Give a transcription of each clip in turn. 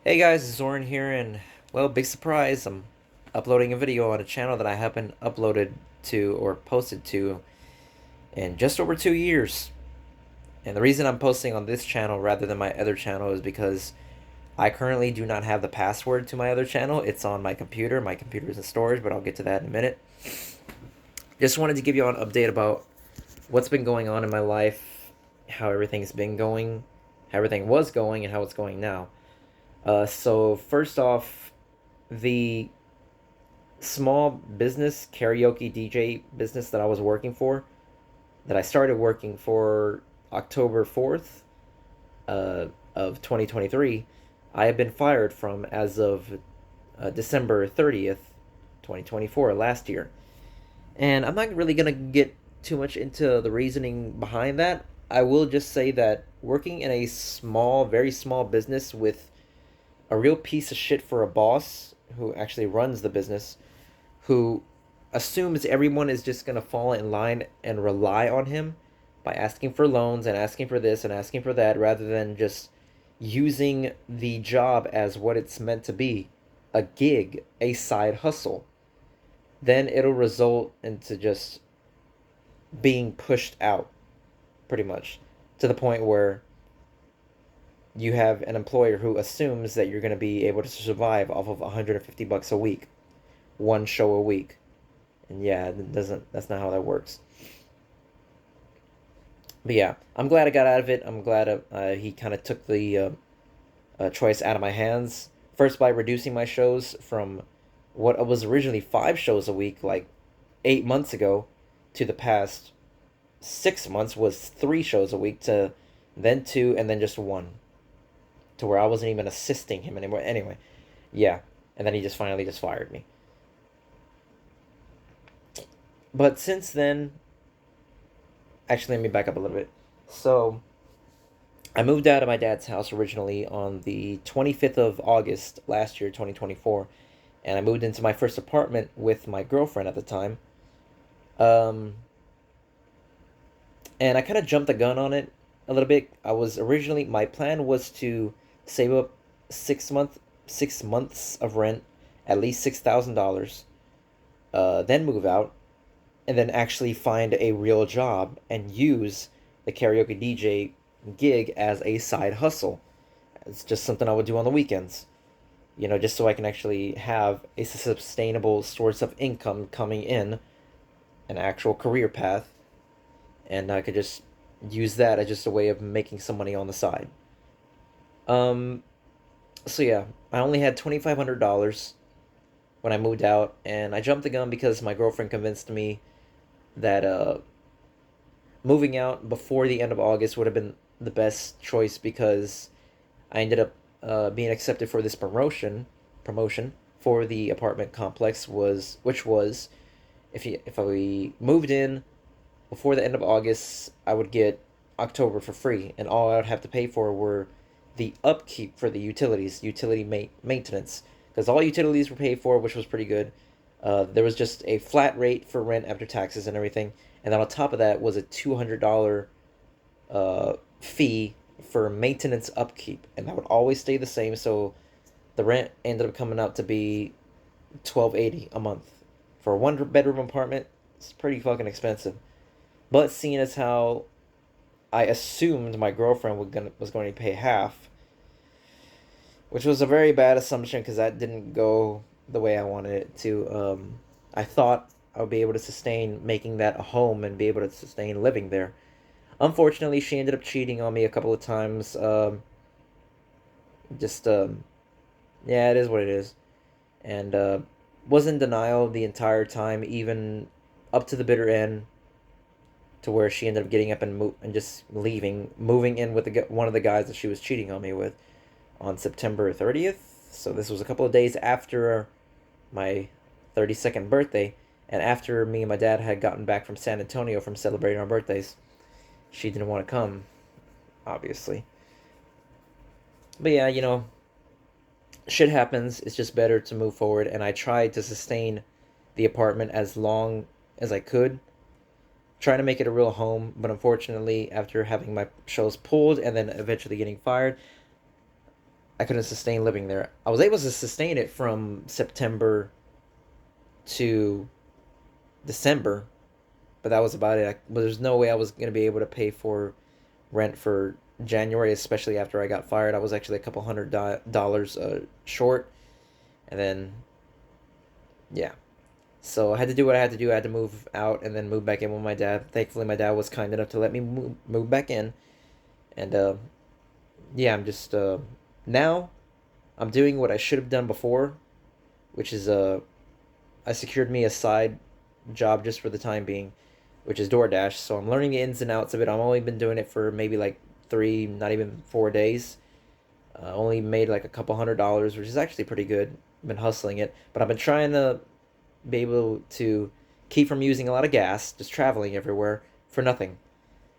Hey guys, it's Zoran here, and well, big surprise, I'm uploading a video on a channel that I haven't uploaded to or posted to in just over 2 years. And the reason I'm posting on this channel rather than my other channel is because I currently do not have the password to my other channel. It's on my computer. My computer is in storage, but I'll get to that in a minute. Just wanted to give you all an update about what's been going on in my life, how everything's been going, how everything was going, and how it's going now. So first off, the small business karaoke DJ business that I was working for, that I started working for October 4th of 2023, I have been fired from as of December 30th, 2024, last year. And I'm not really going to get too much into the reasoning behind that. I will just say that working in a small, very small business with a real piece of shit for a boss who actually runs the business, who assumes everyone is just going to fall in line and rely on him by asking for loans and asking for this and asking for that rather than just using the job as what it's meant to be, a gig, a side hustle, then it'll result into just being pushed out pretty much to the point where you have an employer who assumes that you're going to be able to survive off of 150 bucks a week, one show a week. And yeah, it doesn't that's not how that works. But yeah, I'm glad I got out of it. I'm glad he kind of took the choice out of my hands. First, by reducing my shows from what was originally 5 shows a week, like 8 months ago, to the past 6 months was 3 shows a week, to then two, and then just one, to where I wasn't even assisting him anymore. Anyway, yeah, and then he just finally just fired me. But since then, actually, let me back up a little bit. So I moved out of my dad's house originally on the 25th of August last year, 2024, and I moved into my first apartment with my girlfriend at the time. Um, and I kind of jumped the gun on it a little bit. My plan was to save up 6 months of rent, at least $6,000, then move out, and then actually find a real job and use the karaoke DJ gig as a side hustle. It's just something I would do on the weekends, just so I can actually have a sustainable source of income coming in, an actual career path, and I could just use that as just a way of making some money on the side. Um, so yeah, I only had $2,500 when I moved out, and I jumped the gun because my girlfriend convinced me that moving out before the end of August would have been the best choice because I ended up being accepted for this promotion for the apartment complex, which was, if I moved in before the end of August, I would get October for free, and all I would have to pay for were the upkeep for the utilities, maintenance, because all utilities were paid for, which was pretty good. There was just a flat rate for rent after taxes and everything, and then on top of that was a $200 fee for maintenance upkeep, and that would always stay the same. So the rent ended up coming out to be $1,280 a month for a one-bedroom apartment. It's pretty fucking expensive. But seeing as how I assumed my girlfriend was going to pay half, which was a very bad assumption because that didn't go the way I wanted it to. I thought I would be able to sustain making that a home and be able to sustain living there. Unfortunately, she ended up cheating on me a couple of times. Just yeah, it is what it is, and was in denial the entire time, even up to the bitter end, to where she ended up getting up and just leaving, moving in with one of the guys that she was cheating on me with on September 30th. So this was a couple of days after my 32nd birthday, and after me and my dad had gotten back from San Antonio from celebrating our birthdays. She didn't want to come, obviously. But yeah, shit happens. It's just better to move forward, and I tried to sustain the apartment as long as I could, trying to make it a real home. But unfortunately, after having my shows pulled and then eventually getting fired, I couldn't sustain living there. I was able to sustain it from September to December, but that was about it. There's no way I was gonna be able to pay for rent for January, especially after I got fired. I was actually a couple $100 short, and then yeah. So I had to do what I had to do. I had to move out and then move back in with my dad. Thankfully, my dad was kind enough to let me move back in, and yeah, I'm just now I'm doing what I should have done before, which is I secured me a side job just for the time being, which is DoorDash. So I'm learning the ins and outs of it. I've only been doing it for maybe like 3, not even 4 days. Only made like a couple $100, which is actually pretty good. Been hustling it, but I've been trying to be able to keep from using a lot of gas, just traveling everywhere for nothing.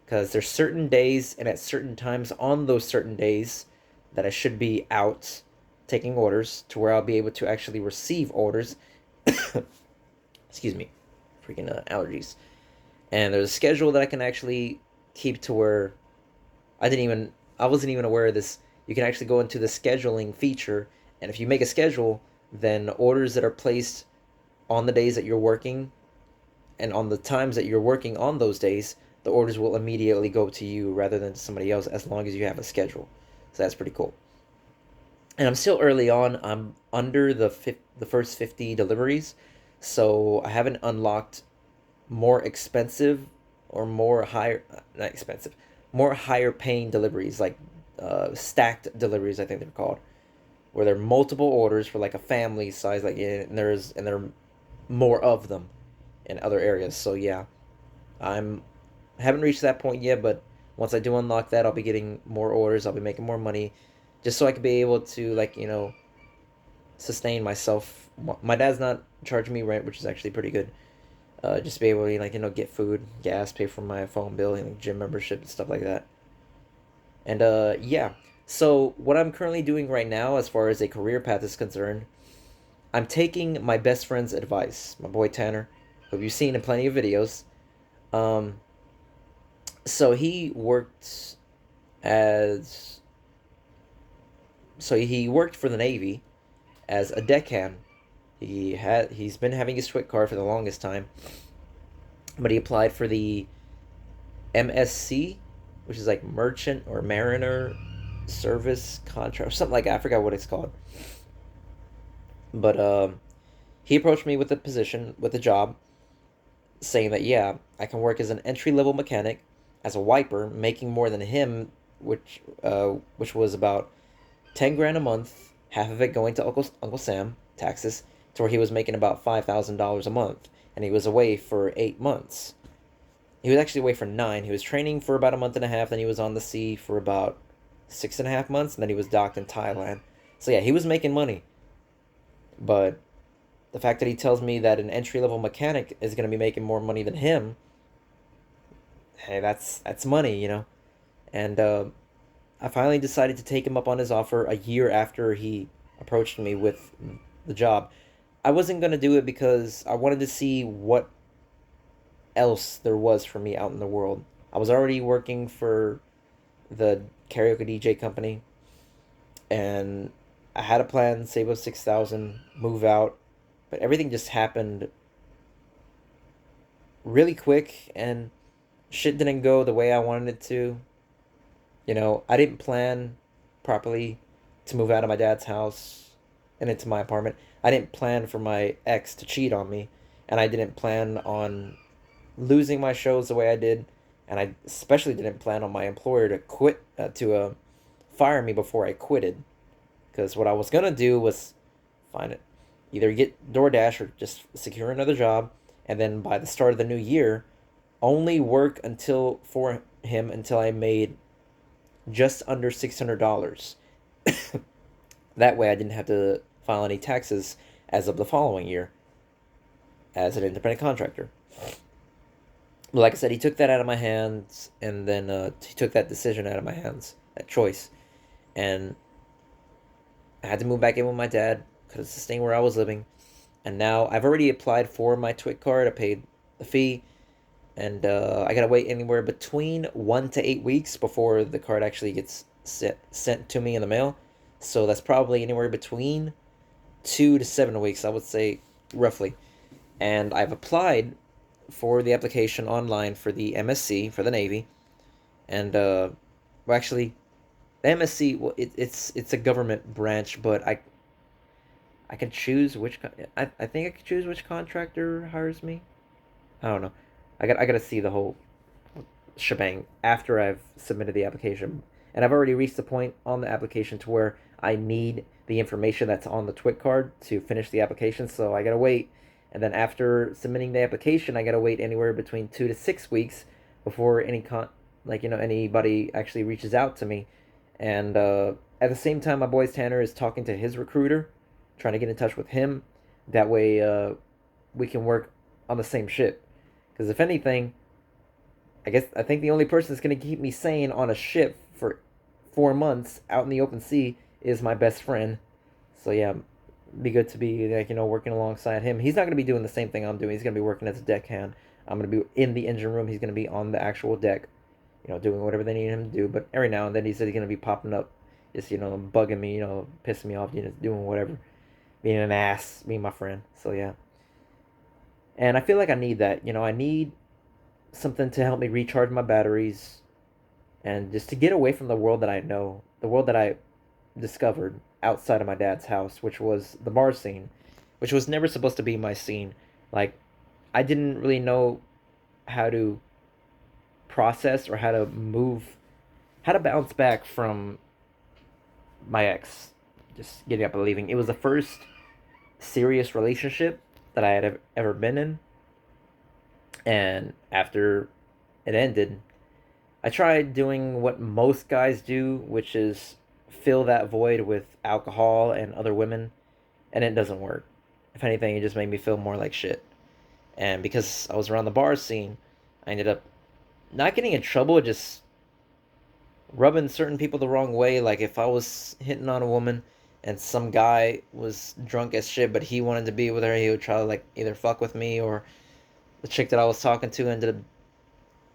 Because there's certain days and at certain times on those certain days that I should be out taking orders to where I'll be able to actually receive orders. Excuse me, freaking allergies. And there's a schedule that I can actually keep to where I wasn't even aware of this. You can actually go into the scheduling feature, and if you make a schedule, then orders that are placed on the days that you're working and on the times that you're working on those days, the orders will immediately go to you rather than to somebody else as long as you have a schedule. So that's pretty cool. And I'm still early on. I'm under the first 50 deliveries, so I haven't unlocked more expensive or more higher not expensive, more higher paying deliveries like stacked deliveries, I think they're called, where there are multiple orders for like a family size, like, and there are more of them in other areas. So yeah, I'm I haven't reached that point yet, but once I do unlock that, I'll be getting more orders. I'll be making more money, just so I can be able to, like, sustain myself. My dad's not charging me rent, which is actually pretty good. Just be able to, like, get food, gas, pay for my phone bill, and gym membership and stuff like that. And yeah. So what I'm currently doing right now, as far as a career path is concerned, I'm taking my best friend's advice, my boy Tanner, who you've seen in plenty of videos. Um, so he worked as he worked for the Navy as a deckhand. He's been having his TWIC card for the longest time, but he applied for the MSC, which is like Merchant or Mariner Service Contract or something like that. I forgot what it's called. But he approached me with a position, with a job, saying that yeah, I can work as an entry level mechanic, as a wiper, making more than him, which was about 10 grand a month, half of it going to Uncle Sam taxes, to where he was making about $5,000 a month, and he was away for 8 months. He was actually away for 9. He was training for about a month and a half, then he was on the sea for about 6.5 months, and then he was docked in Thailand. So yeah, he was making money, but the fact that he tells me that an entry level mechanic is going to be making more money than him, hey, that's money. And I finally decided to take him up on his offer a year after he approached me with the job. I wasn't going to do it because I wanted to see what else there was for me out in the world. I was already working for the karaoke DJ company, and I had a plan, save up 6,000, move out, but everything just happened really quick, and shit didn't go the way I wanted it to. I didn't plan properly to move out of my dad's house and into my apartment. I didn't plan for my ex to cheat on me, and I didn't plan on losing my shows the way I did, and I especially didn't plan on my employer to fire me before I quitted, because what I was gonna do was find it, either get DoorDash or just secure another job, and then by the start of the new year, only work for him until I made just under $600. That way I didn't have to file any taxes as of the following year as an independent contractor. But like I said, he took that out of my hands, and then he took that decision out of my hands, that choice. And I had to move back in with my dad, couldn't sustain where I was living. And now I've already applied for my TWIC card. I paid the fee, and I gotta wait anywhere between 1 to 8 weeks before the card actually gets sent to me in the mail. So that's probably anywhere between 2 to 7 weeks, I would say, roughly. And I've applied for the application online for the MSc for the Navy, and well, actually, the MSc, well, it's a government branch, but I can choose which I think I can choose which contractor hires me. I don't know. I got to see the whole shebang after I've submitted the application. And I've already reached the point on the application to where I need the information that's on the TWIC card to finish the application. So I gotta wait. And then after submitting the application, I gotta wait anywhere between 2 to 6 weeks before anybody actually reaches out to me. And at the same time, my boy Tanner is talking to his recruiter, trying to get in touch with him. That way, we can work on the same ship. Because if anything, I think the only person that's gonna keep me sane on a ship for 4 months out in the open sea is my best friend. So yeah, be good to be working alongside him. He's not gonna be doing the same thing I'm doing. He's gonna be working as a deckhand. I'm gonna be in the engine room. He's gonna be on the actual deck, doing whatever they need him to do. But every now and then he said he's gonna be popping up, just bugging me, pissing me off, doing whatever, being an ass, being my friend. So yeah, and I feel like I need that. I need something to help me recharge my batteries and just to get away from the world that I know, the world that I discovered outside of my dad's house, which was the bar scene, which was never supposed to be my scene. Like, I didn't really know how to process or how to move, how to bounce back from my ex just getting up and leaving. It was the first serious relationship that I had ever been in. And after it ended, I tried doing what most guys do, which is fill that void with alcohol and other women, and it doesn't work. If anything, it just made me feel more like shit. And because I was around the bar scene, I ended up not getting in trouble, just rubbing certain people the wrong way. Like if I was hitting on a woman and some guy was drunk as shit, but he wanted to be with her, he would try to like either fuck with me, or the chick that I was talking to ended up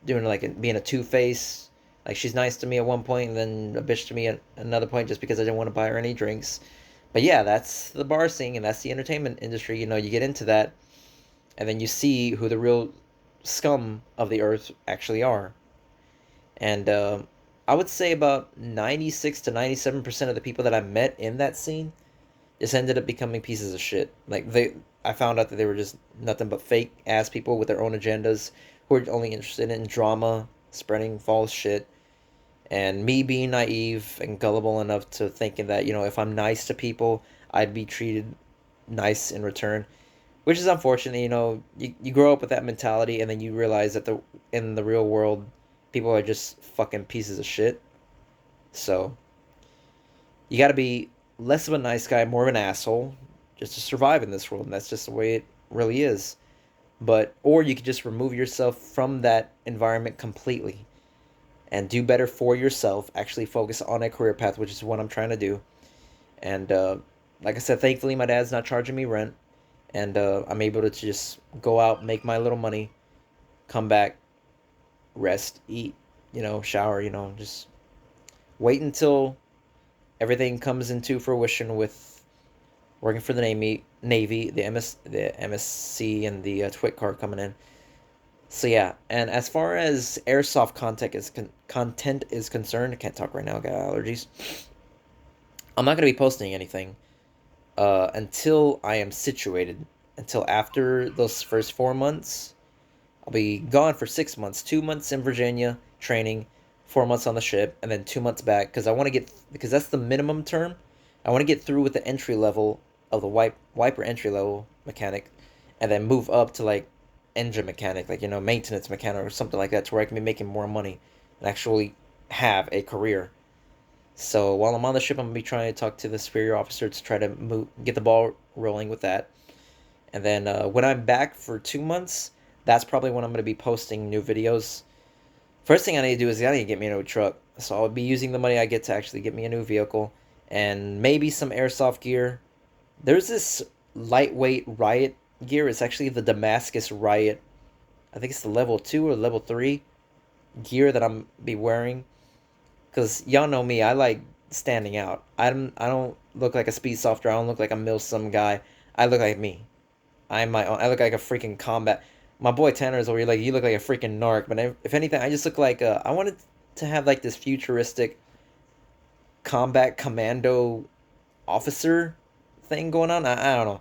doing like being a two face. Like she's nice to me at one point, and then a bitch to me at another point, just because I didn't want to buy her any drinks. But yeah, that's the bar scene, and that's the entertainment industry. You get into that, and then you see who the real scum of the earth actually are. And I would say about 96 to 97% of the people that I met in that scene just ended up becoming pieces of shit. I found out that they were just nothing but fake ass people with their own agendas who are only interested in drama, spreading false shit, and me being naive and gullible enough to thinking that if I'm nice to people, I'd be treated nice in return, which is unfortunate. You grow up with that mentality, and then you realize that in the real world, people are just fucking pieces of shit. So you got to be less of a nice guy, more of an asshole, just to survive in this world, and that's just the way it really is. Or you could just remove yourself from that environment completely and do better for yourself. Actually, focus on a career path, which is what I'm trying to do. And like I said, thankfully, my dad's not charging me rent, and I'm able to just go out, make my little money, come back, rest, eat, shower, just wait until everything comes into fruition with working for the Navy, the MSc, and the TWIC card coming in. So yeah, and as far as airsoft content is concerned, I can't talk right now. I got allergies. I'm not gonna be posting anything until I am situated. Until after those first 4 months, I'll be gone for 6 months. 2 months in Virginia training, 4 months on the ship, and then 2 months back because that's the minimum term. I want to get through with the entry level of the wiper entry level mechanic, and then move up to like engine mechanic, like maintenance mechanic or something like that, to where I can be making more money and actually have a career. So while I'm on the ship, I'm gonna be trying to talk to the superior officer to try to get the ball rolling with that. And then when I'm back for 2 months, that's probably when I'm gonna be posting new videos. First thing I need to do is I need to get me a new truck. So I'll be using the money I get to actually get me a new vehicle and maybe some airsoft gear. There's this lightweight riot gear. It's actually the Damascus Riot. I think it's the level 2 or level 3 gear that I'm be wearing. Because y'all know me, I like standing out. I don't look like a speed softer. I don't look like a Milsim guy. I look like me. I'm my own. I look like a freaking combat. My boy Tanner is over here like you look like a freaking narc. But if anything, I just look like I wanted to have like this futuristic combat commando officer thing going on. I don't know,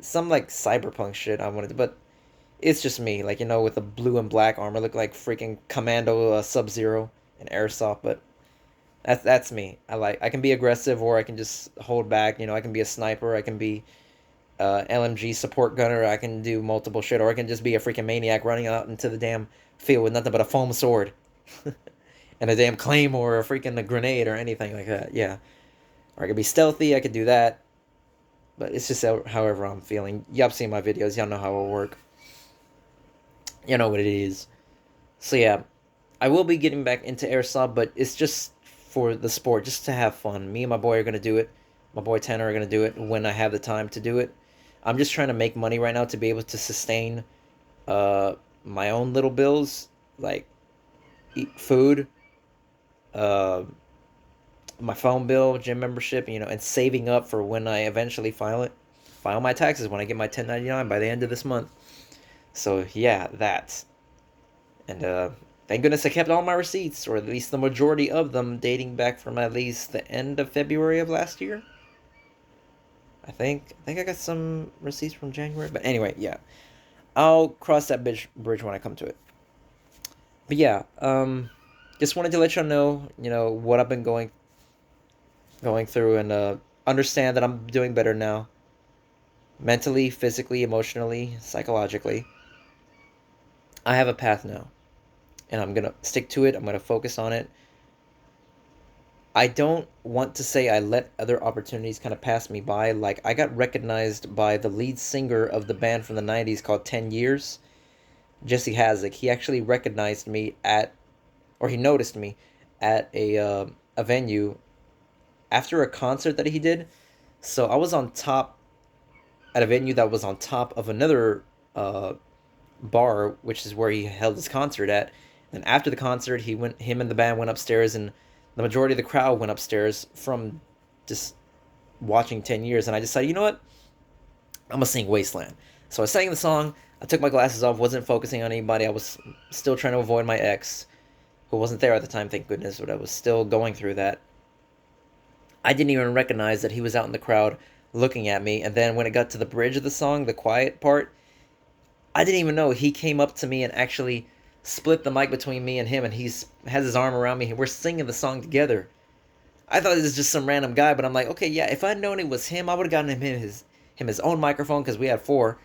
some like cyberpunk shit. I wanted, but it's just me. Like with the blue and black armor, look like freaking commando Sub Zero and airsoft. But that's me. I can be aggressive or I can just hold back. I can be a sniper. I can be LMG support gunner. I can do multiple shit, or I can just be a freaking maniac running out into the damn field with nothing but a foam sword and a damn claymore or a freaking a grenade or anything like that. Yeah, or I could be stealthy. I could do that, but it's just however I'm feeling. Y'all seen my videos. Y'all know how it'll work. You know what it is. So yeah, I will be getting back into airsoft, but it's just for the sport, just to have fun. Me and my boy are gonna do it. My boy Tanner are gonna do it when I have the time to do it. I'm just trying to make money right now to be able to sustain uh my own little bills, like eat food, uh my phone bill, gym membership, and saving up for when I eventually file my taxes when I get my 1099 by the end of this month. So yeah, that. And thank goodness I kept all my receipts, or at least the majority of them, dating back from at least the end of February of last year. I think I got some receipts from January, but anyway, yeah. I'll cross that bridge when I come to it. But yeah, just wanted to let y'all know, what I've been going through, and understand that I'm doing better now, mentally, physically, emotionally, psychologically. I have a path now, and I'm gonna stick to it. I'm gonna focus on it. I don't want to say I let other opportunities kind of pass me by. Like, I got recognized by the lead singer of the band from the 90s called 10 Years, Jesse Hazik. He actually recognized me or he noticed me at a venue after a concert that he did. So I was on top at a venue that was on top of another uh, bar, which is where he held his concert at. And after the concert, him and the band went upstairs, and the majority of the crowd went upstairs from just watching 10 Years. And I decided, you know what? I'm gonna sing Wasteland. So I sang the song. I took my glasses off, wasn't focusing on anybody. I was still trying to avoid my ex, who wasn't there at the time, thank goodness, but I was still going through that. I didn't even recognize that he was out in the crowd looking at me. And then when it got to the bridge of the song, the quiet part, I didn't even know he came up to me and actually split the mic between me and him, and has his arm around me, and we're singing the song together. I thought it was just some random guy, but I'm like, okay, yeah, if I'd known it was him, I would have gotten him his own microphone, because we had four,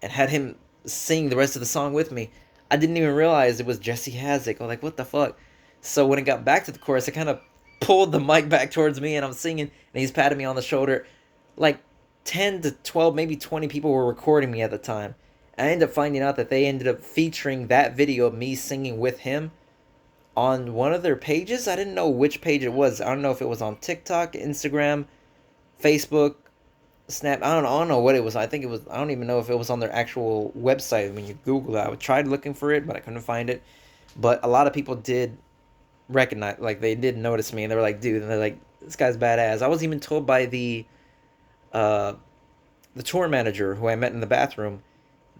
and had him sing the rest of the song with me. I didn't even realize it was Jesse Hazik. I'm like, what the fuck? So when it got back to the chorus, I kind of pulled the mic back towards me, and I'm singing, and he's patting me on the shoulder. Like 10 to 12, maybe 20 people were recording me at the time. I ended up finding out that they ended up featuring that video of me singing with him on one of their pages. I didn't know which page it was. I don't know if it was on TikTok, Instagram, Facebook, Snap. I don't know what it was. I think it was. I don't even know if it was on their actual website. When you Google it, I tried looking for it, but I couldn't find it. But a lot of people did recognize, like they did notice me, and they were like, "Dude," and they're like, "This guy's badass." I was even told by uh, the tour manager who I met in the bathroom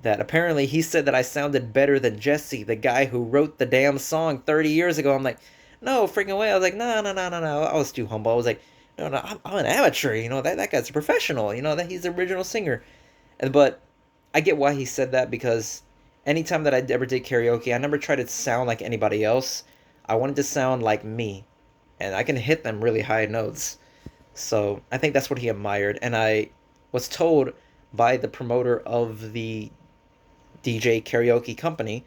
that apparently he said that I sounded better than Jesse, the guy who wrote the damn song 30 years ago. I'm like, no freaking way. I was like, no, no, no, no, no. I was too humble. I was like, no, no, I'm an amateur. That guy's a professional. That he's the original singer. But I get why he said that, because anytime that I ever did karaoke, I never tried to sound like anybody else. I wanted to sound like me, and I can hit them really high notes. So I think that's what he admired. And I was told by the promoter of the DJ karaoke company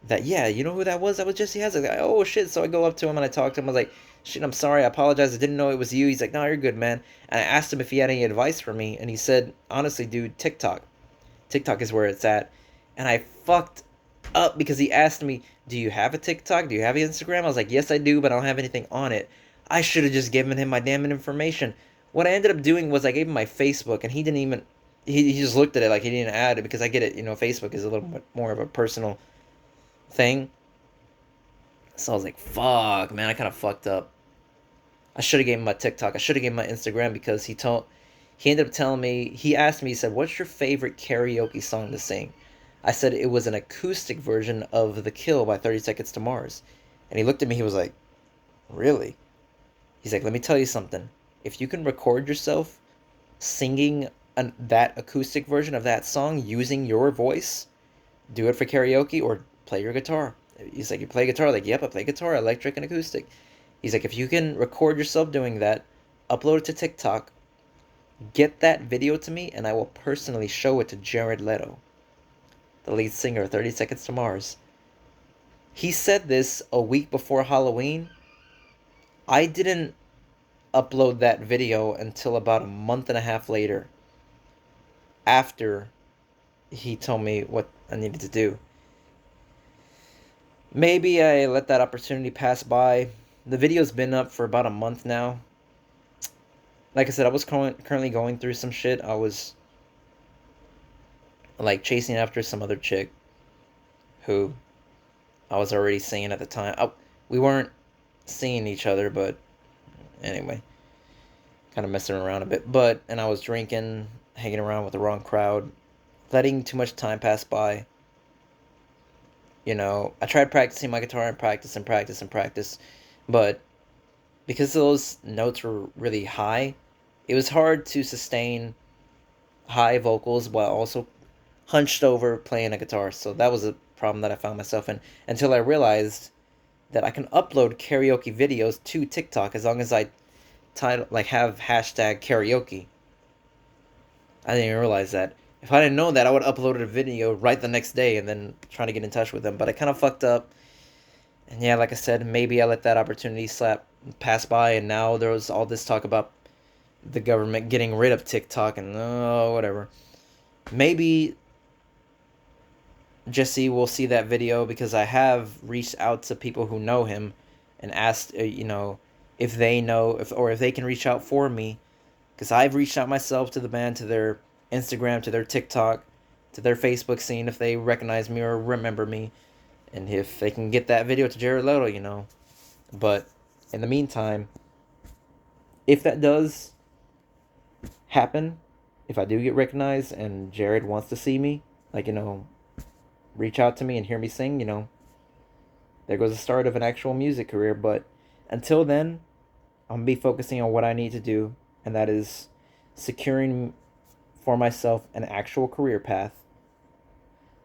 that, yeah, you know who that was? That was Jesse Hazik. Like, oh shit. So I go up to him and I talk to him. I was like, shit, I'm sorry, I apologize, I didn't know it was you. He's like, no, you're good, man. And I asked him if he had any advice for me, and he said, honestly, dude, TikTok is where it's at. And I fucked up because he asked me, do you have a TikTok? Do you have an Instagram? I was like, yes, I do, but I don't have anything on it. I should have just given him my damn information. What I ended up doing was I gave him my Facebook, and he didn't even, he just looked at it like he didn't add it, because I get it, Facebook is a little bit more of a personal thing. So I was like, fuck, man, I kind of fucked up. I should have gave him my TikTok. I should have gave him my Instagram because he ended up telling me, he asked me, he said, "What's your favorite karaoke song to sing?" I said it was an acoustic version of The Kill by 30 Seconds to Mars. And he looked at me, he was like, "Really?" He's like, "Let me tell you something. If you can record yourself singing that acoustic version of that song using your voice, do it for karaoke or play your guitar." He's like, "You play guitar?" Like, "Yep, I play guitar, electric and acoustic." He's like, "If you can record yourself doing that, upload it to TikTok, get that video to me, and I will personally show it to Jared Leto, the lead singer of 30 Seconds to Mars." He said this a week before Halloween. I didn't upload that video until about a month and a half later, after he told me what I needed to do. Maybe I let that opportunity pass by. The video's been up for about a month now. Like I said, I was currently going through some shit. I was like chasing after some other chick who I was already seeing at the time. We weren't seeing each other, but anyway, kind of messing around a bit. And I was drinking, hanging around with the wrong crowd, letting too much time pass by. You know, I tried practicing my guitar and practice, but because those notes were really high, it was hard to sustain high vocals while also hunched over playing a guitar. So that was a problem that I found myself in until I realized that I can upload karaoke videos to TikTok as long as I have hashtag karaoke. I didn't even realize that. If I didn't know that, I would have uploaded a video right the next day and then trying to get in touch with them. But I kind of fucked up. And yeah, like I said, maybe I let that opportunity pass by, and now there was all this talk about the government getting rid of TikTok and whatever. Maybe Jesse will see that video because I have reached out to people who know him and asked, if they know if they can reach out for me, because I've reached out myself to the band, to their Instagram, to their TikTok, to their Facebook, seeing if they recognize me or remember me, and if they can get that video to Jared Leto, But in the meantime, if that does happen, if I do get recognized and Jared wants to see me, reach out to me and hear me sing, there goes the start of an actual music career. But until then, I'm going to be focusing on what I need to do, and that is securing for myself an actual career path.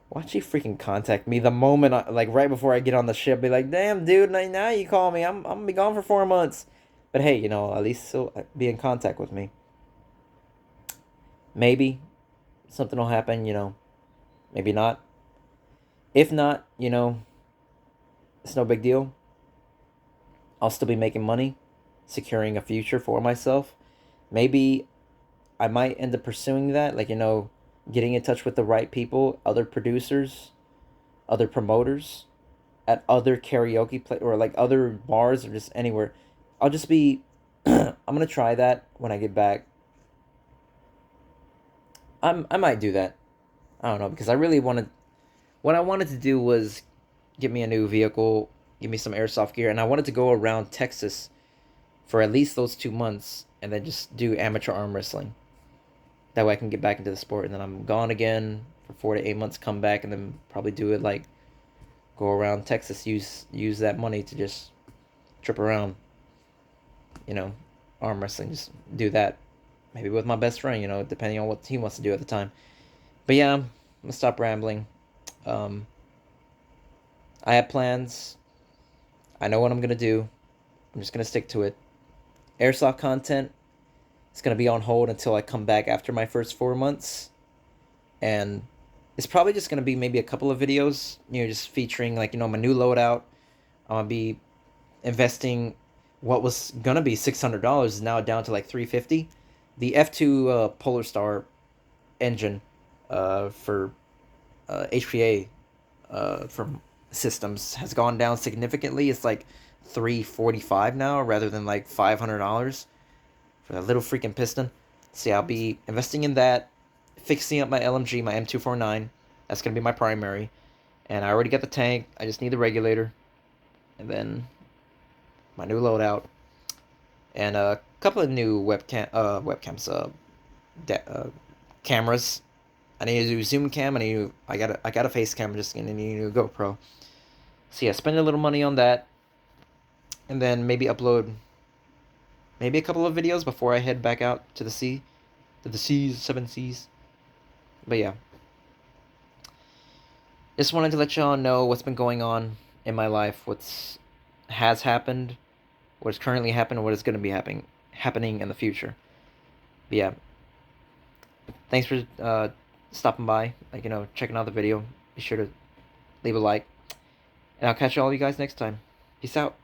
Why don't you freaking contact me the moment, right before I get on the ship, be like, "Damn, dude, now you call me. I'm going to be gone for 4 months." But hey, at least still be in contact with me. Maybe something will happen, maybe not. If not, it's no big deal. I'll still be making money, securing a future for myself. Maybe I might end up pursuing that, getting in touch with the right people, other producers, other promoters at other karaoke or other bars or just anywhere. I'll just be I'm gonna try that when I get back. I might do that. I don't know, because I really wanted, what I wanted to do was get me a new vehicle, give me some airsoft gear, and I wanted to go around Texas for at least those 2 months and then just do amateur arm wrestling. That way I can get back into the sport, and then I'm gone again for 4 to 8 months, come back, and then probably do it go around Texas, use that money to just trip around, arm wrestling, just do that. Maybe with my best friend, depending on what he wants to do at the time. But yeah, I'm gonna stop rambling. I have plans. I know what I'm gonna do. I'm just gonna stick to it. Airsoft content is gonna be on hold until I come back after my first 4 months, and it's probably just gonna be maybe a couple of videos, just featuring my new loadout. I'm gonna be investing what was gonna be $600 is now down to $350. The F2 Polar Star engine for HPA from systems has gone down significantly. It's $345 now rather than $500 for that little freaking piston. See, I'll be investing in that, fixing up my LMG, my M249. That's gonna be my primary, and I already got the tank. I just need the regulator, and then my new loadout. and a couple of new cameras. I need a new zoom cam. I got a face cam. I'm just gonna need a new GoPro. So yeah, spend a little money on that, and then maybe upload maybe a couple of videos before I head back out to the seas, seven seas. But yeah, just wanted to let y'all know what's been going on in my life, what's has happened, what is currently happening, what is going to be happening in the future. But yeah, thanks for stopping by, checking out the video. Be sure to leave a like, and I'll catch all of you guys next time. Peace out.